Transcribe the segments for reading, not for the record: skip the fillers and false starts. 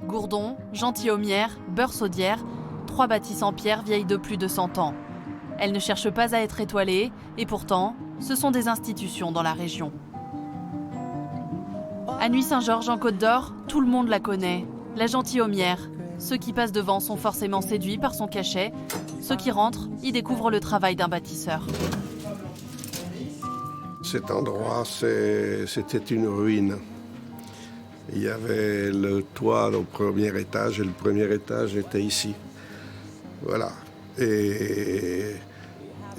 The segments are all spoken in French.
Gourdon, Gentilhommières, Beurre-Saudière, 3 bâtisses en pierre vieilles de plus de 100 ans. Elles ne cherchent pas à être étoilées et pourtant, ce sont des institutions dans la région. À Nuits-Saint-Georges, en Côte d'Or, tout le monde la connaît. La Gentilhommière. Ceux qui passent devant sont forcément séduits par son cachet. Ceux qui rentrent y découvrent le travail d'un bâtisseur. Cet endroit, c'était une ruine. Il y avait le toit au premier étage et le premier étage était ici. Voilà. Et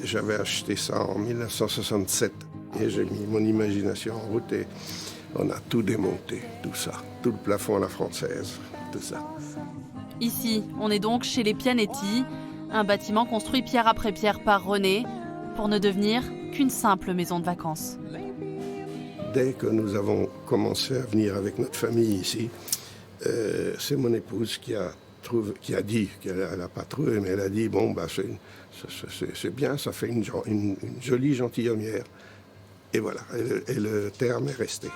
j'avais acheté ça en 1967. Et j'ai mis mon imagination en route et on a tout démonté, tout ça. Tout le plafond à la française, tout ça. Ici, on est donc chez les Pianetti, un bâtiment construit pierre après pierre par René, pour ne devenir qu'une simple maison de vacances. Dès que nous avons commencé à venir avec notre famille ici, c'est mon épouse qui a dit, qu'elle n'a pas trouvé, mais elle a dit, bon, bah, c'est bien, ça fait une jolie gentilhommière. Et voilà, et le terme est resté.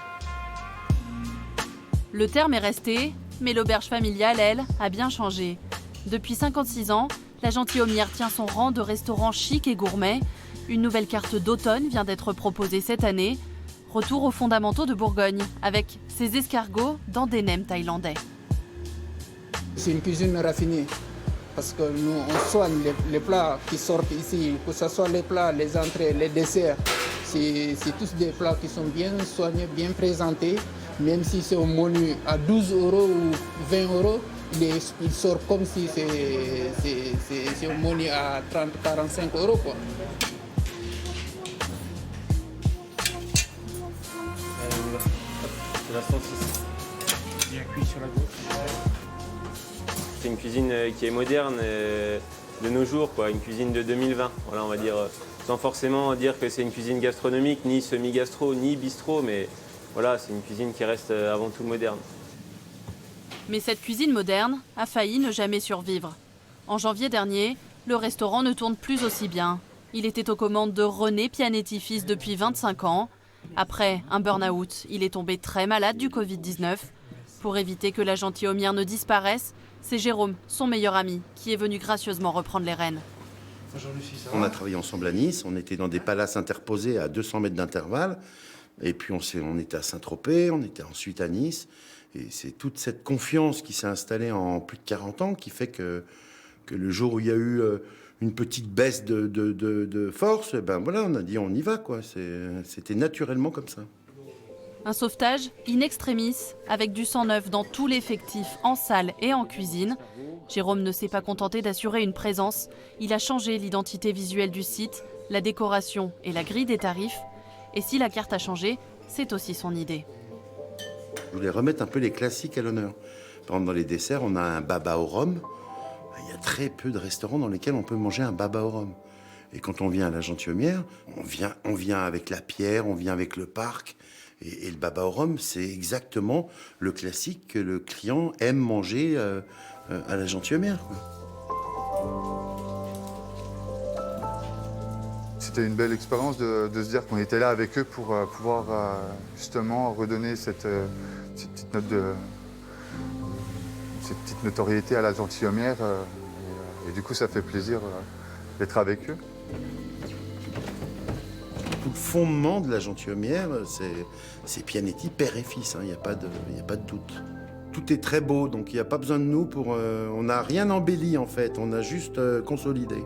Le terme est resté, mais l'auberge familiale, elle, a bien changé. Depuis 56 ans, la Gentilhommière tient son rang de restaurant chic et gourmet. Une nouvelle carte d'automne vient d'être proposée cette année. Retour aux fondamentaux de Bourgogne, avec ses escargots dans des nems thaïlandais. C'est une cuisine raffinée, parce que nous, on soigne les plats qui sortent ici, que ce soit les plats, les entrées, les desserts. C'est tous des plats qui sont bien soignés, bien présentés. Même si c'est au menu à 12 € ou 20 €, il sort comme si c'est au menu à 30-45 €, quoi. C'est une cuisine qui est moderne de nos jours, quoi, une cuisine de 2020. Voilà, on va dire, sans forcément dire que c'est une cuisine gastronomique, ni semi-gastro, ni bistrot, mais voilà, c'est une cuisine qui reste avant tout moderne. Mais cette cuisine moderne a failli ne jamais survivre. En janvier dernier, le restaurant ne tourne plus aussi bien. Il était aux commandes de René Pianetti fils depuis 25 ans. Après un burn-out, il est tombé très malade du Covid-19. Pour éviter que la Gentilhommière ne disparaisse, c'est Jérôme, son meilleur ami, qui est venu gracieusement reprendre les rênes. On a travaillé ensemble à Nice, on était dans des palaces interposés à 200 mètres d'intervalle. Et puis on était à Saint-Tropez, on était ensuite à Nice. Et c'est toute cette confiance qui s'est installée en plus de 40 ans qui fait que le jour où il y a eu une petite baisse de force, ben voilà, on a dit on y va, quoi. C'était naturellement comme ça. Un sauvetage in extremis, avec du sang neuf dans tout l'effectif, en salle et en cuisine. Jérôme ne s'est pas contenté d'assurer une présence. Il a changé l'identité visuelle du site, la décoration et la grille des tarifs. Et si la carte a changé, c'est aussi son idée. Je voulais remettre un peu les classiques à l'honneur. Par exemple, dans les desserts, on a un baba au rhum. Il y a très peu de restaurants dans lesquels on peut manger un baba au rhum. Et quand on vient à la Gentilhommière, on vient avec la pierre, on vient avec le parc. Et le baba au rhum, c'est exactement le classique que le client aime manger à la Gentilhommière, quoi. C'était une belle expérience de se dire qu'on était là avec eux pour pouvoir justement redonner cette petite notoriété à la Gentilhommière. Et du coup, ça fait plaisir d'être avec eux. Tout le fondement de la Gentilhommière, c'est Pianetti, père et fils, il n'y a pas de doute. Tout est très beau, donc il n'y a pas besoin de nous pour... on n'a rien embelli, en fait, on a juste consolidé.